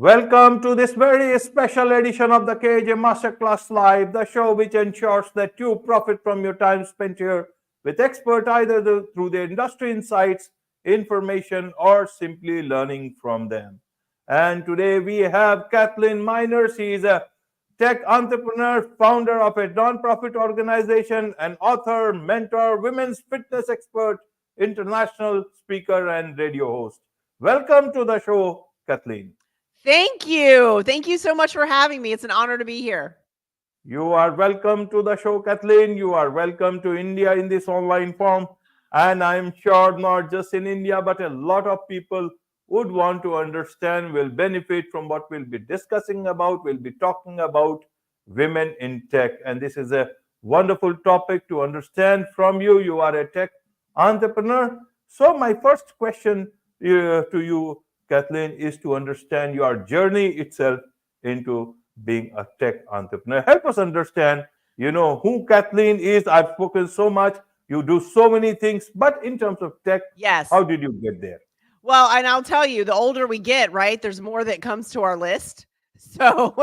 Welcome to this very special edition of the KAJ Masterclass Live, the show which ensures that you profit from your time spent here with expert either through their industry insights, information, or simply learning from them. And today we have Cathlene Miner. She is a tech entrepreneur, founder of a non-profit organization, an author, mentor, women's fitness expert, international speaker, and radio host. Welcome to the show, Kathleen. Thank you. Thank you so much for having me. It's an honor to be here. You are welcome to the show, Kathleen. You are welcome to India in this online form. And I'm sure not just in India, but a lot of people would want to understand, will benefit from what we'll be discussing about. We'll be talking about women in tech. And this is a wonderful topic to understand from you. You are a tech entrepreneur. So my first question to you, Kathleen, is to understand your journey itself into being a tech entrepreneur. Help us understand, who Kathleen is. I've spoken so much. You do so many things, but in terms of tech, Yes. how did you get there? Well, and I'll tell you, the older we get, right, there's more that comes to our list. So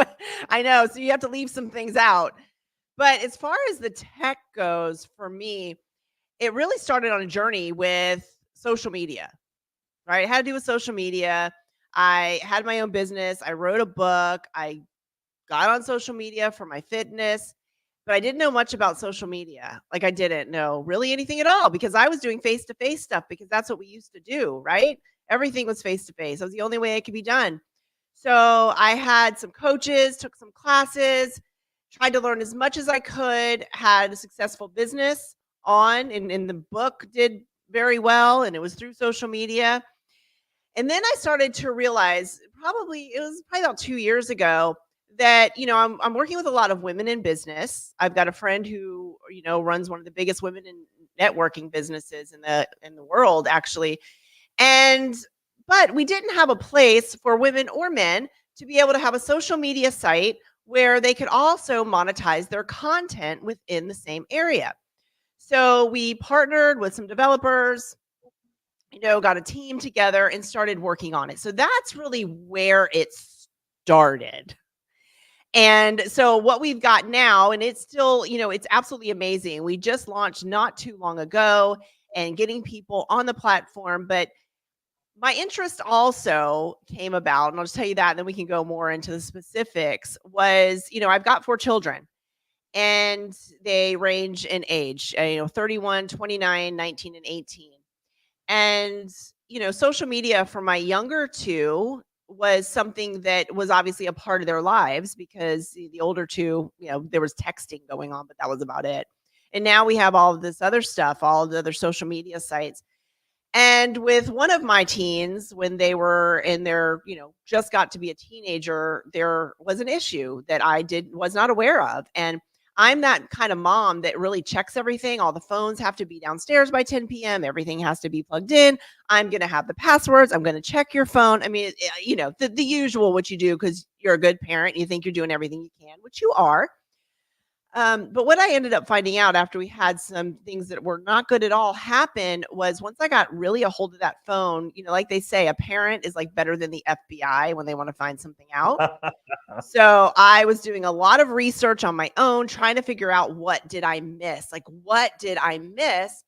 I know. So you have to leave some things out. But as far as the tech goes, for me, it really started on a journey with social media, right? It had to do with social media. I had my own business. I wrote a book. I got on social media for my fitness, but I didn't know much about social media. Like I didn't know really anything at all because I was doing face-to-face stuff because that's what we used to do, right? Everything was face-to-face. That was the only way it could be done. So I had some coaches, took some classes, tried to learn as much as I could, had a successful business and the book did very well, and it was through social media. And then I started to realize it was probably about 2 years ago that, I'm working with a lot of women in business. I've got a friend who, runs one of the biggest women in networking businesses in the world, actually. But we didn't have a place for women or men to be able to have a social media site where they could also monetize their content within the same area. So we partnered with some developers, got a team together and started working on it. So that's really where it started. And so what we've got now, and it's still, it's absolutely amazing. We just launched not too long ago and getting people on the platform. But my interest also came about, and I'll just tell you that, and then we can go more into the specifics, was, I've got 4 children. And they range in age, 31, 29, 19, and 18. And, social media for my younger 2 was something that was obviously a part of their lives because the older 2, there was texting going on, but that was about it. And now we have all of this other stuff, all of the other social media sites. And with one of my teens, when they were in their, just got to be a teenager, there was an issue that I was not aware of. And I'm that kind of mom that really checks everything. All the phones have to be downstairs by 10 p.m. Everything has to be plugged in. I'm going to have the passwords. I'm going to check your phone. I mean, the usual, what you do because you're a good parent. You think you're doing everything you can, which you are. But what I ended up finding out after we had some things that were not good at all happen was once I got really a hold of that phone, like they say, a parent is like better than the FBI when they want to find something out. So I was doing a lot of research on my own, trying to figure out what did I miss? Like, what did I miss?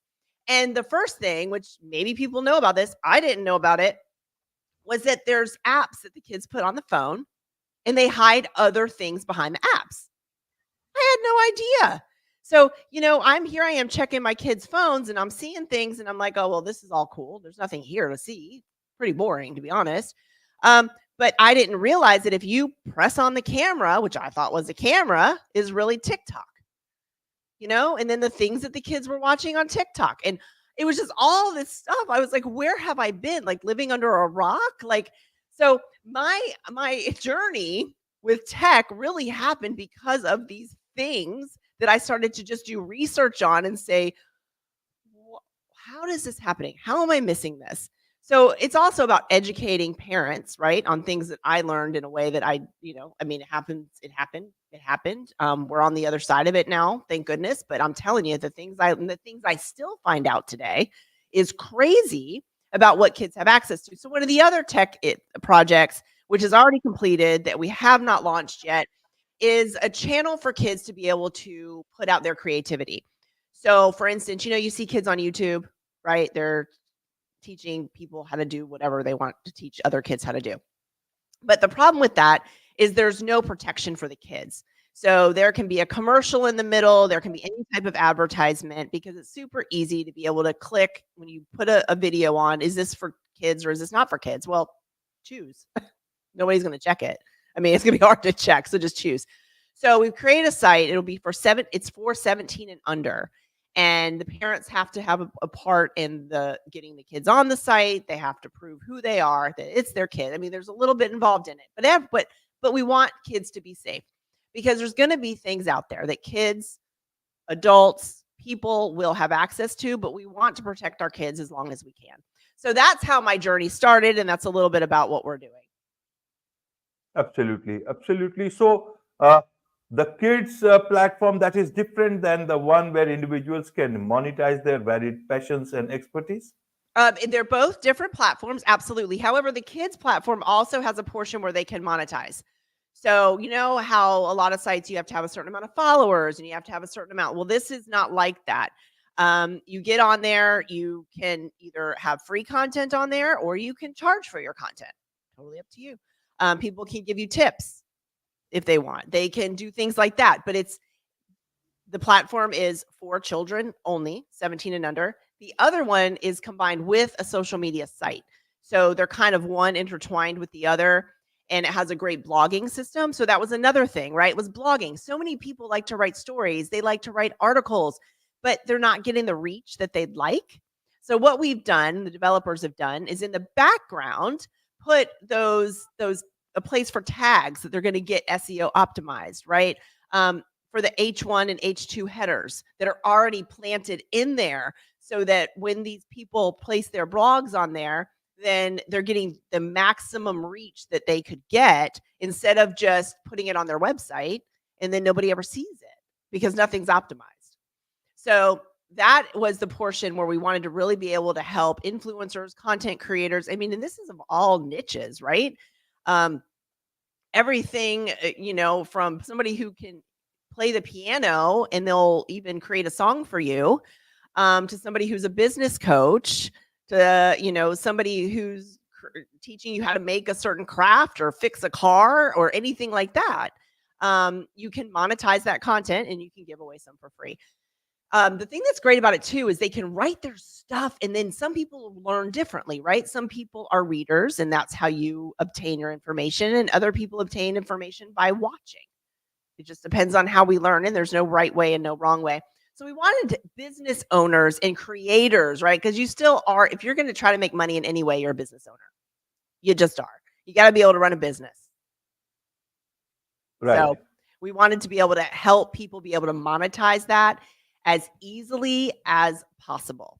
And the first thing, which maybe people know about this, I didn't know about it, was that there's apps that the kids put on the phone and they hide other things behind the apps. I had no idea. So, I am checking my kids' phones and I'm seeing things and I'm like, oh, well, this is all cool. There's nothing here to see. Pretty boring, to be honest. But I didn't realize that if you press on the camera, which I thought was a camera, is really TikTok, and then the things that the kids were watching on TikTok. And it was just all this stuff. I was like, where have I been? Like living under a rock? So my journey with tech really happened because of these things that I started to just do research on and say, how is this happening? How am I missing this? So it's also about educating parents, right, on things that I learned in a way that it happens. It happened. We're on the other side of it now, thank goodness. But I'm telling you, the things I still find out today is crazy about what kids have access to. So one of the other tech projects which is already completed that we have not launched yet, is a channel for kids to be able to put out their creativity. So, for instance, you see kids on YouTube, right? They're teaching people how to do whatever they want to teach other kids how to do. But the problem with that is there's no protection for the kids. So there can be a commercial in the middle, there can be any type of advertisement, because it's super easy to be able to click when you put a video on, is this for kids or is this not for kids? Well, choose. Nobody's going to check it. I mean, it's going to be hard to check, so just choose. So we've created a site. It'll be it's for 17 and under. And the parents have to have a part in the getting the kids on the site. They have to prove who they are, that it's their kid. I mean, there's a little bit involved in it, but we want kids to be safe, because there's going to be things out there that kids, adults, people will have access to, but we want to protect our kids as long as we can. So that's how my journey started, and that's a little bit about what we're doing. Absolutely, absolutely. So, the kids platform, that is different than the one where individuals can monetize their varied passions and expertise. They're both different platforms, absolutely. However, the kids platform also has a portion where they can monetize. So, you know how a lot of sites you have to have a certain amount of followers and you have to have a certain amount. Well, this is not like that. You get on there, you can either have free content on there or you can charge for your content. Totally up to you. People can give you tips if they want. They can do things like that, but the platform is for children only, 17 and under. The other one is combined with a social media site. So they're kind of one intertwined with the other, and it has a great blogging system. So that was another thing, right? It was blogging. So many people like to write stories. They like to write articles, but they're not getting the reach that they'd like. So what we've done, the developers have done, is in the background, put a place for tags that they're going to get SEO optimized, right? For the H1 and H2 headers that are already planted in there, so that when these people place their blogs on there, then they're getting the maximum reach that they could get, instead of just putting it on their website and then nobody ever sees it because nothing's optimized. So that was the portion where we wanted to really be able to help influencers, content creators. I mean, and this is of all niches, right? Everything, from somebody who can play the piano and they'll even create a song for you, to somebody who's a business coach, to, somebody who's teaching you how to make a certain craft or fix a car or anything like that. You can monetize that content and you can give away some for free. The thing that's great about it too is they can write their stuff, and then some people learn differently, right? Some people are readers and that's how you obtain your information, and other people obtain information by watching. It just depends on how we learn, and there's no right way and no wrong way. So we wanted business owners and creators, right? Because you still are, if you're going to try to make money in any way, you're a business owner. You just are. You got to be able to run a business. Right. So we wanted to be able to help people be able to monetize that as easily as possible.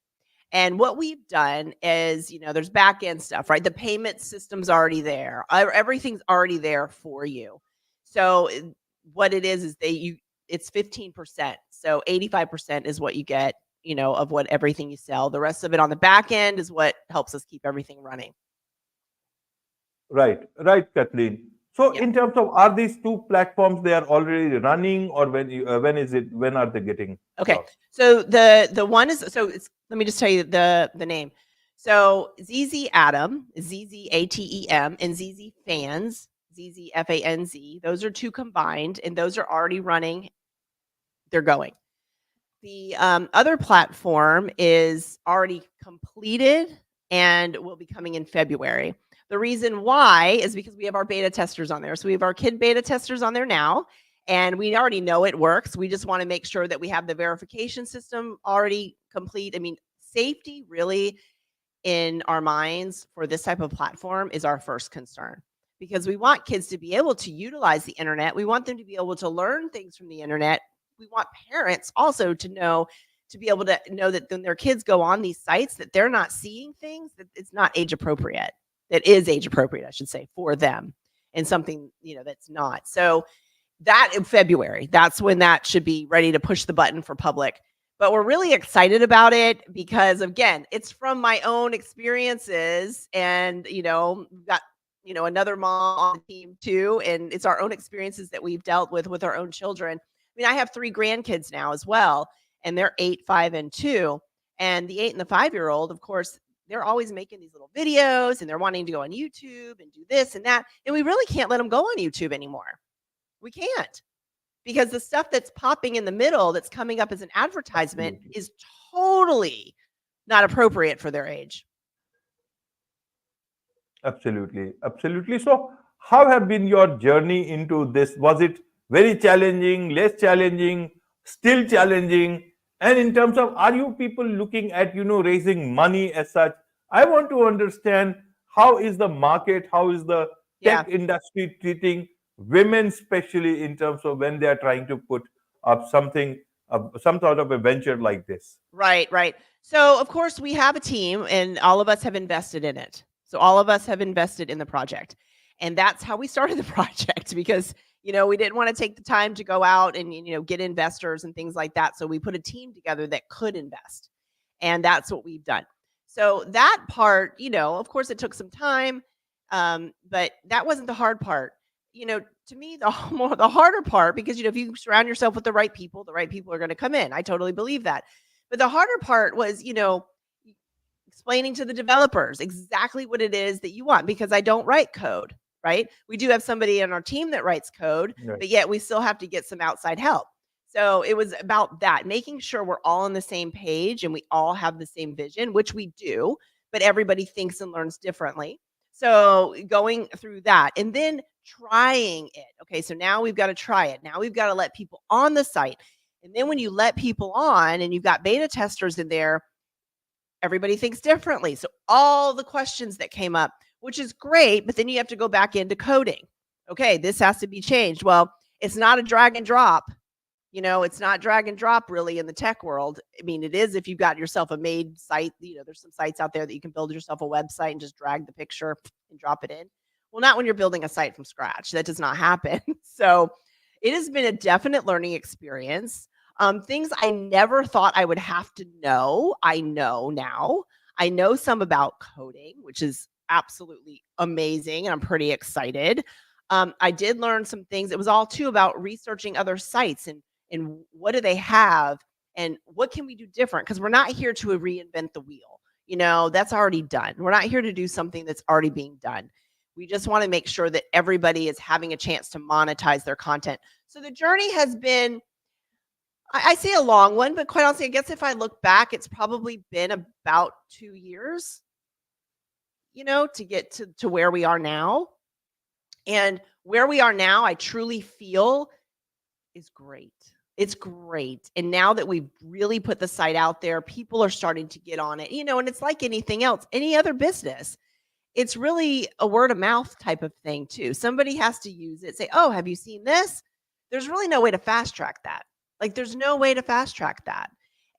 And what we've done is, there's back end stuff, right? The payment system's already there. Everything's already there for you. So what it is it's 15%. So 85% is what you get, of what everything you sell. The rest of it on the back end is what helps us keep everything running. Right, Kathleen. So, in terms of, are these two platforms, they are already running, or when are they getting? Okay, so the one is, let me just tell you the name. So ZZ Atom, ZZATEM, and ZZ Fans, ZZFANZ. Those are two combined, and those are already running. They're going. The other platform is already completed and will be coming in February. The reason why is because we have our beta testers on there. So we have our kid beta testers on there now, and we already know it works. We just want to make sure that we have the verification system already complete. I mean, safety really in our minds for this type of platform is our first concern, because we want kids to be able to utilize the internet. We want them to be able to learn things from the internet. We want parents also to be able to know that when their kids go on these sites, that they're not seeing things that it's not age appropriate. That is age appropriate, I should say, for them, and something, that's not. So that in February, that's when that should be ready to push the button for public. But we're really excited about it because, again, it's from my own experiences, and, we've got another mom on the team too, and it's our own experiences that we've dealt with our own children. I mean, I have 3 grandkids now as well, and they're 8, 5, and 2. And the 8 and the 5-year-old, of course, they're always making these little videos and they're wanting to go on YouTube and do this and that. And we really can't let them go on YouTube anymore. We can't, because the stuff that's popping in the middle that's coming up as an advertisement Absolutely. is totally not appropriate for their age. Absolutely, absolutely. So, how have been your journey into this? Was it very challenging, less challenging, still challenging? And in terms of, are you people looking at raising money as such? I want to understand how is the market, how is the Yeah. tech industry treating women, especially in terms of when they are trying to put up something, some sort of a venture like this. Right, right. So, of course, we have a team and all of us have invested in it. So, all of us have invested in the project. And that's how we started the project because, we didn't want to take the time to go out and, get investors and things like that. So, we put a team together that could invest. And that's what we've done. So, that part, of course, it took some time, but that wasn't the hard part. To me, the harder part, because, if you surround yourself with the right people are going to come in. I totally believe that. But the harder part was, explaining to the developers exactly what it is that you want, because I don't write code, right? We do have somebody on our team that writes code, Right. but yet we still have to get some outside help. So it was about that, making sure we're all on the same page and we all have the same vision, which we do, but everybody thinks and learns differently. So going through that and then trying it. Okay, so now we've got to try it. Now we've got to let people on the site. And then when you let people on and you've got beta testers in there, everybody thinks differently. So all the questions that came up, which is great, but then you have to go back into coding. Okay, this has to be changed. Well, it's not a drag and drop. It's not drag and drop really in the tech world. I mean, it is if you've got yourself a made site. There's some sites out there that you can build yourself a website and just drag the picture and drop it in. Well, not when you're building a site from scratch. That does not happen. So it has been a definite learning experience. Things I never thought I would have to know, I know now. I know some about coding, which is absolutely amazing, and I'm pretty excited. I did learn some things. It was all too about researching other sites and what do they have and what can we do different, because we're not here to reinvent the wheel. That's already done. We're not here to do something that's already being done. We just want to make sure that everybody is having a chance to monetize their content. So the journey has been, I say a long one, but quite honestly, I guess if I look back, it's probably been about 2 years, to get to where we are now. And where we are now, I truly feel is great. It's great. And now that we've really put the site out there, people are starting to get on it, and it's like anything else, any other business. It's really a word of mouth type of thing too. Somebody has to use it, say, "Oh, have you seen this?" There's really no way to fast track that. Like, there's no way to fast track that.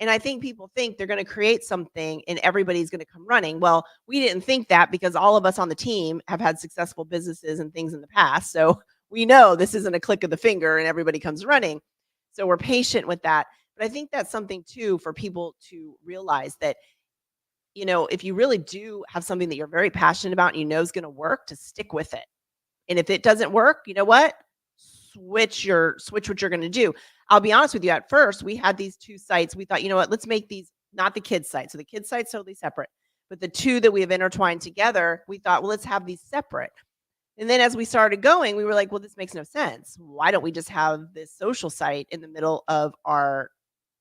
And I think people think they're going to create something and everybody's going to come running. Well, we didn't think that, because all of us on the team have had successful businesses and things in the past. So we know this isn't a click of the finger and everybody comes running. So we're patient with that. But I think that's something too for people to realize that, if you really do have something that you're very passionate about and is going to work, to stick with it. And if it doesn't work, you know what? Switch what you're going to do. I'll be honest with you. At first, we had these 2 sites. We thought, you know what? Let's make these not the kids site. So the kids site's totally separate, but the 2 that we have intertwined together, we thought, well, let's have these separate. And then as we started going, we were like, well, this makes no sense. Why don't we just have this social site in the middle of our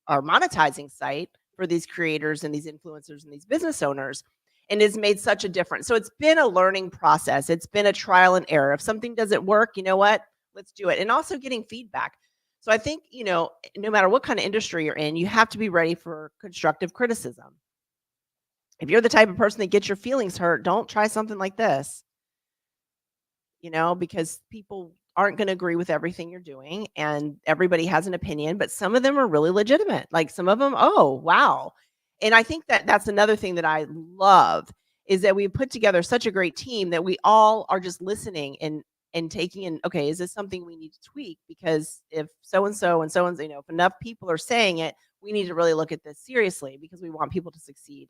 monetizing site for these creators and these influencers and these business owners? And it's made such a difference. So it's been a learning process. It's been a trial and error. If something doesn't work, you know what? Let's do it. And also getting feedback. So I think, no matter what kind of industry you're in, you have to be ready for constructive criticism. If you're the type of person that gets your feelings hurt, don't try something like this, because people aren't going to agree with everything you're doing and everybody has an opinion, but some of them are really legitimate. Like some of them, oh, wow. And I think that that's another thing that I love is that we put together such a great team that we all are just listening and taking in, okay, is this something we need to tweak? Because if so-and-so and so-and-so, if enough people are saying it, we need to really look at this seriously because we want people to succeed.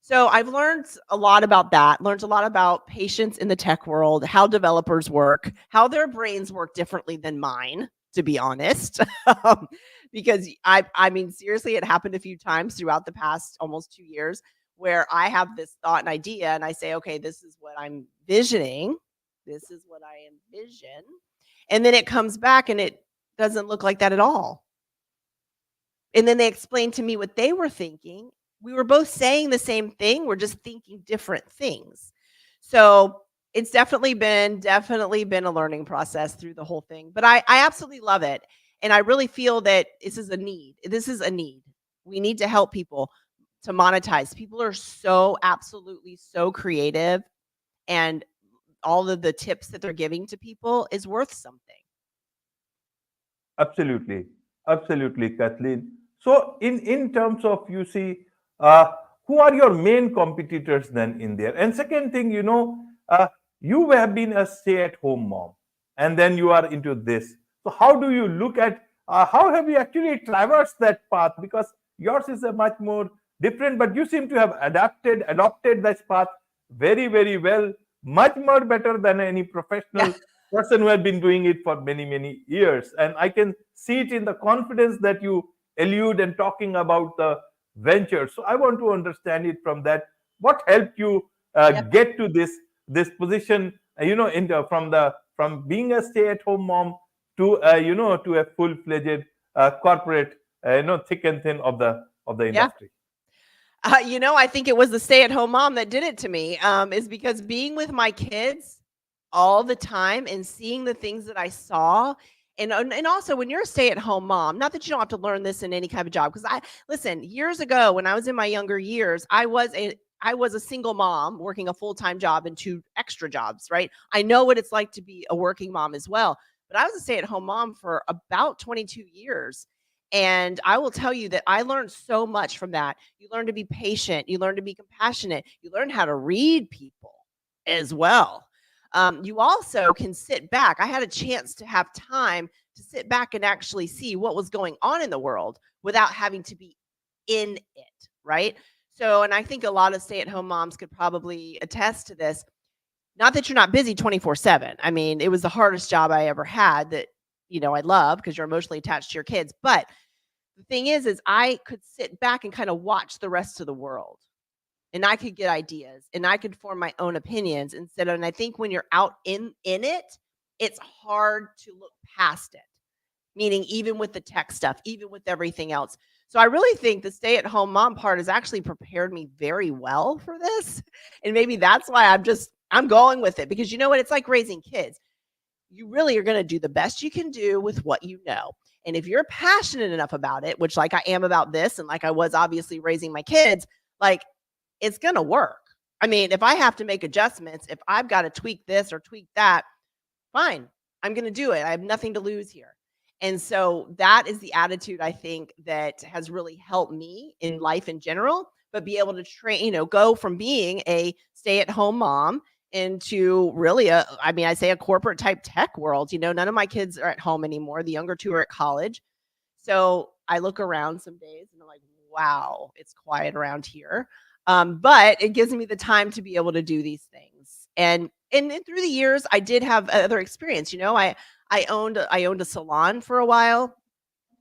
So I've learned a lot about that, learned a lot about patience in the tech world, how developers work, how their brains work differently than mine, to be honest. Um, because I mean, seriously, it happened a few times throughout the past almost 2 years where I have this thought and idea and I say, okay, this is what I'm visioning. This is what I envision. And then it comes back and it doesn't look like that at all. And then they explained to me what they were thinking. We were both saying the same thing, we're just thinking different things. So, it's definitely been a learning process through the whole thing, but I absolutely love it, and I really feel that this is a need. This is a need. We need to help people to monetize. People are so absolutely so creative, and all of the tips that they're giving to people is worth something. Absolutely, absolutely, Kathleen. So, in terms of, you see, uh, who are your main competitors then in there? And second thing, you have been a stay-at-home mom, and then you are into this. So, how do you look at how have you actually traversed that path? Because yours is a much more different, but you seem to have adopted that path very, very well, much more better than any Yeah. professional person who had been doing it for many, many years. And I can see it in the confidence that you allude and talking about the venture. So I want to understand it from that. What helped you Yep. get to this position? From being a stay-at-home mom to to a full-fledged corporate, thick and thin of the Yeah. industry. I think it was the stay-at-home mom that did it to me, is because being with my kids all the time and seeing the things that I saw, and also when you're a stay-at-home mom, not that you don't have to learn this in any kind of job, because I listen, years ago when I was in my younger years, I was a single mom working a full-time job and 2 extra jobs, right? I know what it's like to be a working mom as well, but I was a stay-at-home mom for about 22 years. And I will tell you that I learned so much from that. You learn to be patient, you learn to be compassionate, you learn how to read people as well. You also can sit back. I had a chance to have time to sit back and actually see what was going on in the world without having to be in it, right? So, and I think a lot of stay at home moms could probably attest to this. Not that you're not busy 24/7. I mean, it was the hardest job I ever had that, I love because you're emotionally attached to your kids. But the thing is I could sit back and kind of watch the rest of the world, and I could get ideas and I could form my own opinions instead of, and I think when you're out in it, it's hard to look past it. Meaning even with the tech stuff, even with everything else. So I really think the stay-at-home mom part has actually prepared me very well for this. And maybe that's why I'm going with it, because you know what? It's like raising kids. You really are going to do the best you can do with what you know. And if you're passionate enough about it, which like I am about this, and like I was obviously raising my kids, like it's going to work. I mean, if I have to make adjustments, if I've got to tweak this or tweak that, fine. I'm going to do it. I have nothing to lose here. And so that is the attitude I think that has really helped me in life in general, but be able to train, go from being a stay at home mom into really I mean, I say a corporate type tech world. None of my kids are at home anymore. The younger two are at college. So I look around some days and I'm like, wow, it's quiet around here. But it gives me the time to be able to do these things. And then through the years, I did have other experience. I owned a salon for a while,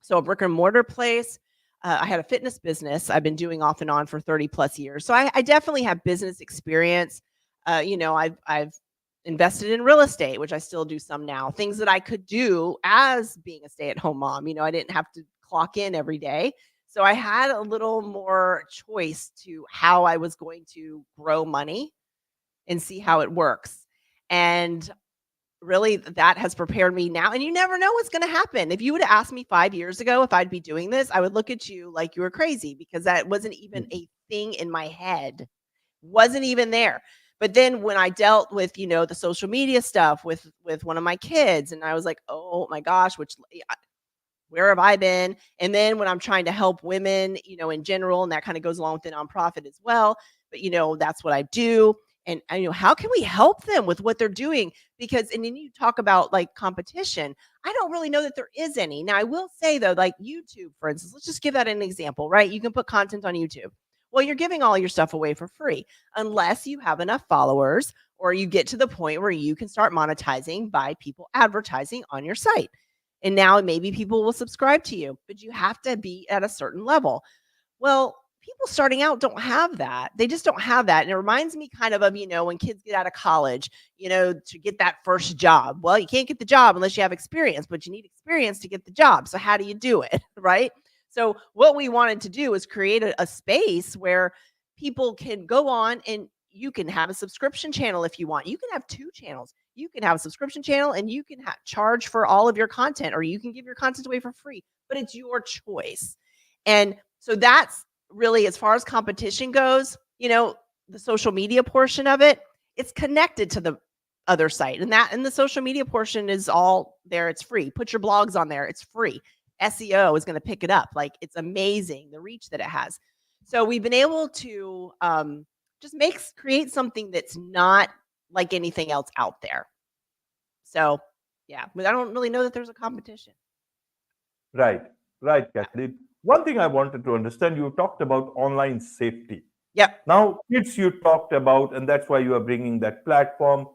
so a brick and mortar place. I had a fitness business I've been doing off and on for 30 plus years. So I definitely have business experience. I've invested in real estate, which I still do some now. Things that I could do as being a stay at home mom. I didn't have to clock in every day. So I had a little more choice to how I was going to grow money and see how it works. And really that has prepared me now. And you never know what's going to happen. If you would have asked me 5 years ago if I'd be doing this, I would look at you like you were crazy, because that wasn't even a thing in my head. Wasn't even there. But then when I dealt with, the social media stuff with one of my kids, and I was like, oh my gosh, where have I been? And then when I'm trying to help women, in general, and that kind of goes along with the nonprofit as well. But that's what I do. And how can we help them with what they're doing? Because, and then you talk about like competition. I don't really know that there is any. Now, I will say though, like YouTube, for instance, let's just give that an example, right? You can put content on YouTube. Well, you're giving all your stuff away for free unless you have enough followers or you get to the point where you can start monetizing by people advertising on your site. And now maybe people will subscribe to you, but you have to be at a certain level. Well, people starting out don't have that. They just don't have that. And it reminds me kind of, when kids get out of college, to get that first job. Well, you can't get the job unless you have experience, but you need experience to get the job. So how do you do it? Right? So what we wanted to do is create a space where people can go on and you can have a subscription channel if you want. You can have two channels. You can have a subscription channel and you can charge for all of your content, or you can give your content away for free, but it's your choice. And so that's really, as far as competition goes, the social media portion of it, it's connected to the other site. And the social media portion is all there. It's free. Put your blogs on there. It's free. SEO is going to pick it up. Like, it's amazing the reach that it has. So we've been able to just create something that's not like anything else out there. So yeah, but I don't really know that there's a competition. Right, right, Kathleen. One thing I wanted to understand, you talked about online safety. Yep. Now, kids you talked about, and that's why you are bringing that platform.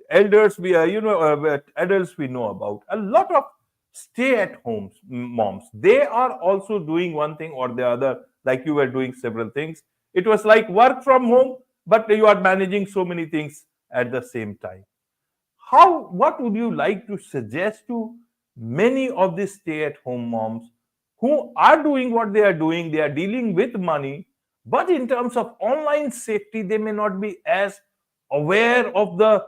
Elders, adults we know about. A lot of stay-at-home moms, they are also doing one thing or the other, like you were doing several things. It was like work from home, but you are managing so many things at the same time. What would you like to suggest to many of these stay-at-home moms who are doing what they are doing? They are dealing with money, but in terms of online safety, they may not be as aware of the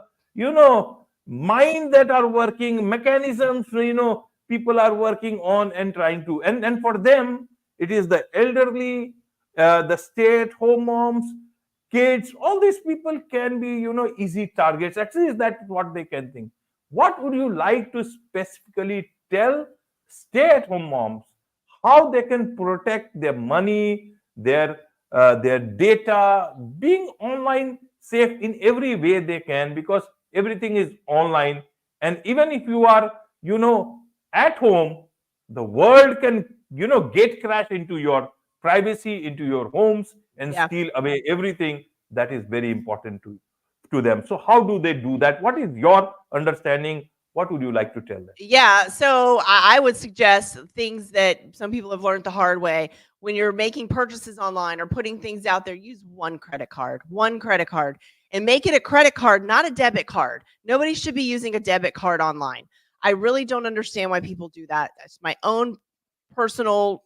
mind that are working mechanisms, people are working on and trying to, and for them it is the elderly, the stay-at-home moms, kids, all these people can be easy targets. Actually, is that what they can think? What would you like to specifically tell stay-at-home moms how they can protect their money, their data, being online safe in every way they can, because everything is online. And even if you are at home, the world can get crash into your privacy, into your homes, and Yeah. steal away everything that is very important to them. So how do they do that? What is your understanding? What would you like to tell them? Yeah. So I would suggest things that some people have learned the hard way. When you're making purchases online or putting things out there, use one credit card, and make it a credit card, not a debit card. Nobody should be using a debit card online. I really don't understand why people do that. That's my own personal,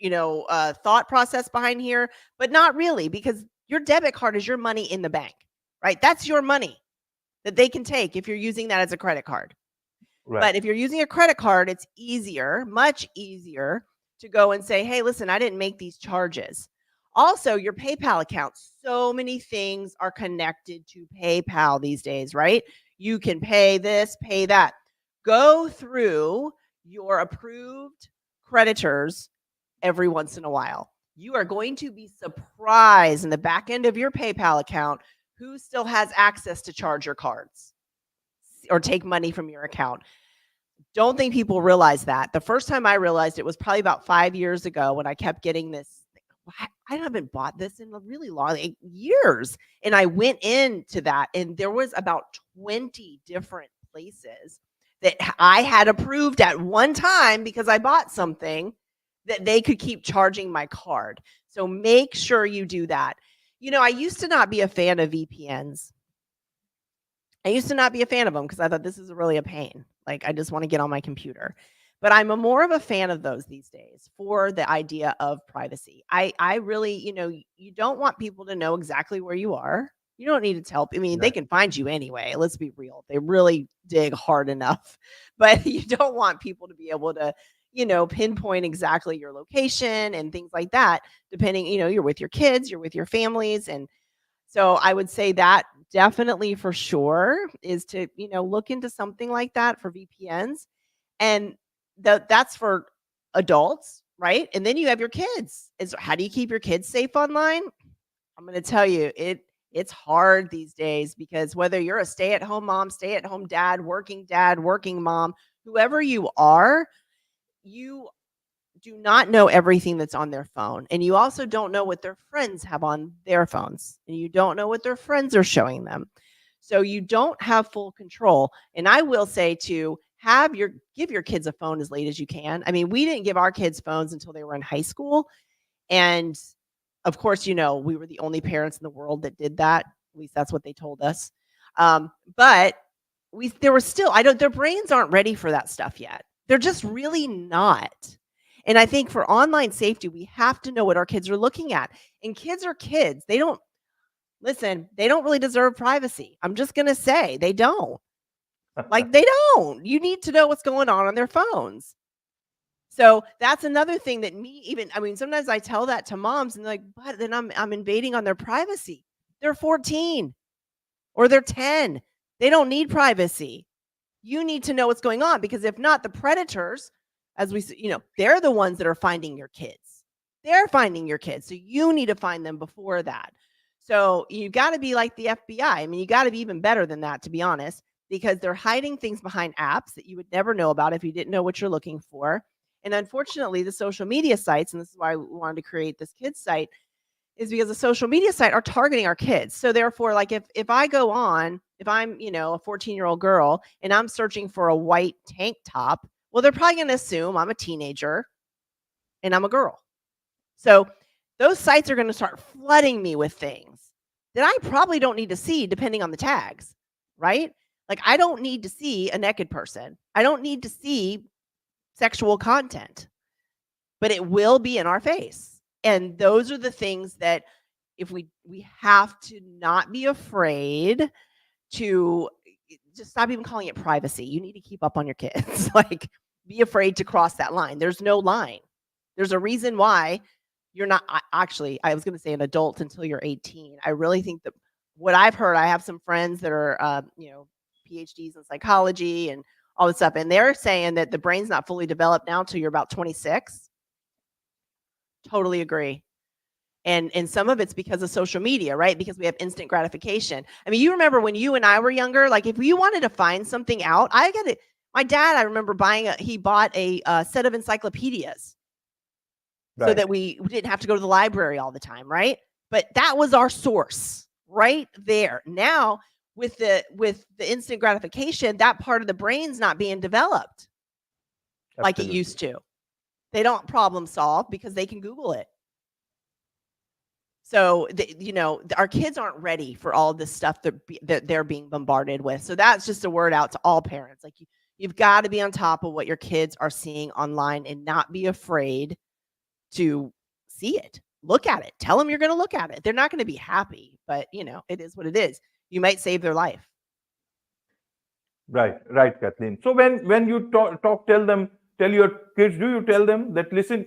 thought process behind here, but not really, because your debit card is your money in the bank, right? That's your money that they can take if you're using that as a credit card. Right. But if you're using a credit card, it's easier, much easier to go and say, hey, listen, I didn't make these charges. Also, your PayPal account, so many things are connected to PayPal these days, right? You can pay this, pay that. Go through your approved creditors every once in a while. You are going to be surprised in the back end of your PayPal account who still has access to charge your cards or take money from your account. Don't think people realize that. The first time I realized it was probably about 5 years ago when I kept getting this. I haven't bought this in a really long years. And I went into that, and there was about 20 different places that I had approved at one time because I bought something that they could keep charging my card. So make sure you do that. I used to not be a fan of VPNs. I used to not be a fan of them because I thought this is really a pain. Like, I just want to get on my computer. But I'm more of a fan of those these days for the idea of privacy. I really, you don't want people to know exactly where you are. You don't need to tell. I mean, they Right. can find you anyway. Let's be real. They really dig hard enough. But you don't want people to be able to, pinpoint exactly your location and things like that, depending, you're with your kids, you're with your families. And so I would say that definitely for sure is to, look into something like that for VPNs. And that's for adults, right? And then you have your kids. Is how do you keep your kids safe online? I'm going to tell you, it's hard these days, because whether you're a stay-at-home mom, stay-at-home dad, working mom, whoever you are, you do not know everything that's on their phone. And you also don't know what their friends have on their phones. And you don't know what their friends are showing them. So you don't have full control. And I will say to give your kids a phone as late as you can. I mean, we didn't give our kids phones until they were in high school. And of course, we were the only parents in the world that did that. At least that's what they told us. But there was still, their brains aren't ready for that stuff yet. They're just really not. And I think for online safety, we have to know what our kids are looking at. And kids are kids. They don't really deserve privacy. I'm just going to say they don't. They don't. You need to know what's going on their phones. So that's another thing that sometimes I tell that to moms and they're like, but then I'm invading on their privacy. They're 14 or they're 10. They don't need privacy. You need to know what's going on, because if not, the predators, they're the ones that are finding your kids. They're finding your kids. So you need to find them before that. So you got to be like the FBI. I mean, you got to be even better than that, to be honest, because they're hiding things behind apps that you would never know about if you didn't know what you're looking for. And unfortunately, the social media sites, and this is why we wanted to create this kids site, is because the social media site are targeting our kids. So therefore, like if I'm, a 14-year-old girl and I'm searching for a white tank top, well, they're probably going to assume I'm a teenager and I'm a girl. So those sites are going to start flooding me with things that I probably don't need to see depending on the tags, right? Like I don't need to see a naked person. I don't need to see sexual content, but it will be in our face. And those are the things that if we have to not be afraid to just stop even calling it privacy. You need to keep up on your kids. Be afraid to cross that line. There's no line. There's a reason why you're not I was going to say an adult until you're 18. I really think that what I've heard, I have some friends that are, PhDs in psychology and all this stuff. And they're saying that the brain's not fully developed now until you're about 26. Totally agree. And some of it's because of social media, right? Because we have instant gratification. I mean, you remember when you and I were younger, like if you wanted to find something out, my dad, I remember he bought a set of encyclopedias so that we didn't have to go to the library all the time, right? But that was our source right there. Now, with the instant gratification, that part of the brain's not being developed like it used to. They don't problem solve because they can Google it. So, our kids aren't ready for all this stuff that they're being bombarded with. So that's just a word out to all parents. Like you've got to be on top of what your kids are seeing online and not be afraid to see it. Look at it. Tell them you're going to look at it. They're not going to be happy, but it is what it is. You might save their life. Right, Kathleen. So when you tell your kids, do you tell them that, listen,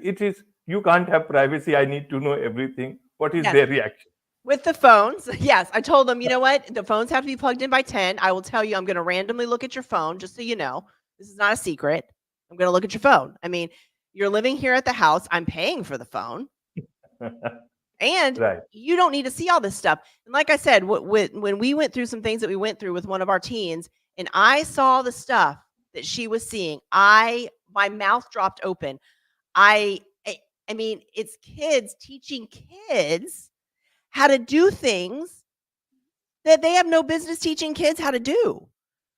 you can't have privacy. I need to know everything. What is their reaction? With the phones, yes. I told them, you know what? The phones have to be plugged in by 10. I will tell you, I'm going to randomly look at your phone, just so you know. This is not a secret. I'm going to look at your phone. I mean, you're living here at the house. I'm paying for the phone. And you don't need to see all this stuff. And like I said, when we went through some things that we went through with one of our teens, and I saw the stuff that she was seeing, my mouth dropped open. I mean, it's kids teaching kids how to do things that they have no business teaching kids how to do,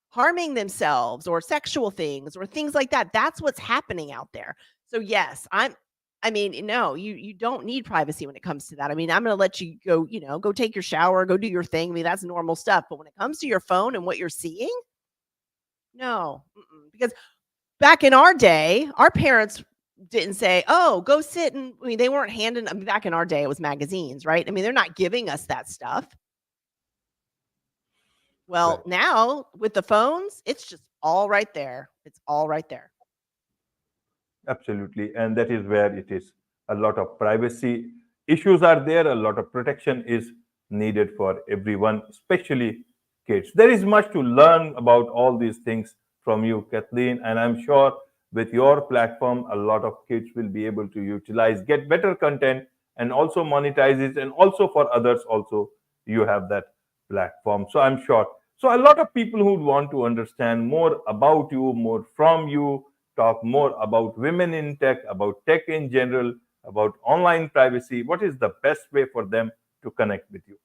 harming themselves or sexual things or things like that. That's what's happening out there. So yes, no, you don't need privacy when it comes to that. I mean, I'm going to let you go, go take your shower, go do your thing. I mean, that's normal stuff. But when it comes to your phone and what you're seeing, no, because back in our day, our parents didn't say, oh, go sit and, they weren't back in our day, it was magazines, right? I mean, they're not giving us that stuff. Well, now with the phones, it's just all right there. It's all right there. Absolutely. And that is where it is. A lot of privacy issues are there. A lot of protection is needed for everyone, especially kids. There is much to learn about all these things from you, Kathleen. And I'm sure with your platform, a lot of kids will be able to utilize, get better content, and also monetize it. And also for others, also, you have that platform. So I'm sure. So a lot of people who want to understand more about you, more from you, talk more about women in tech, about tech in general, about online privacy, what is the best way for them to connect with you?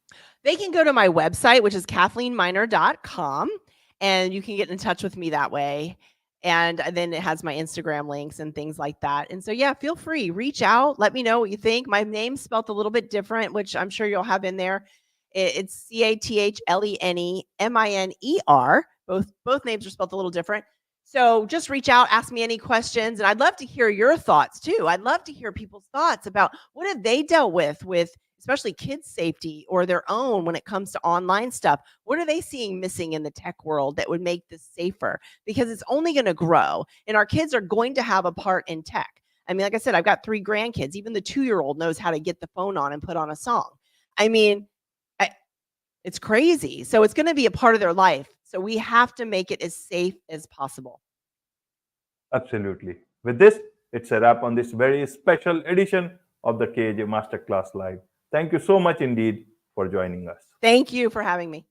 They can go to my website, which is kathleneminer.com, and you can get in touch with me that way. And then it has my Instagram links and things like that. And so, yeah, feel free, reach out, let me know what you think. My name's spelled a little bit different, which I'm sure you'll have in there. It's Cathleneminer. Both names are spelled a little different. So just reach out, ask me any questions, and I'd love to hear your thoughts too. I'd love to hear people's thoughts about what have they dealt with especially kids' safety or their own when it comes to online stuff. What are they seeing missing in the tech world that would make this safer? Because it's only going to grow, and our kids are going to have a part in tech. I mean, like I said, I've got 3 grandkids. Even the 2-year-old knows how to get the phone on and put on a song. I mean, it's crazy. So it's going to be a part of their life. So we have to make it as safe as possible. Absolutely. With this, it's a wrap on this very special edition of the KAJ Masterclass Live. Thank you so much indeed for joining us. Thank you for having me.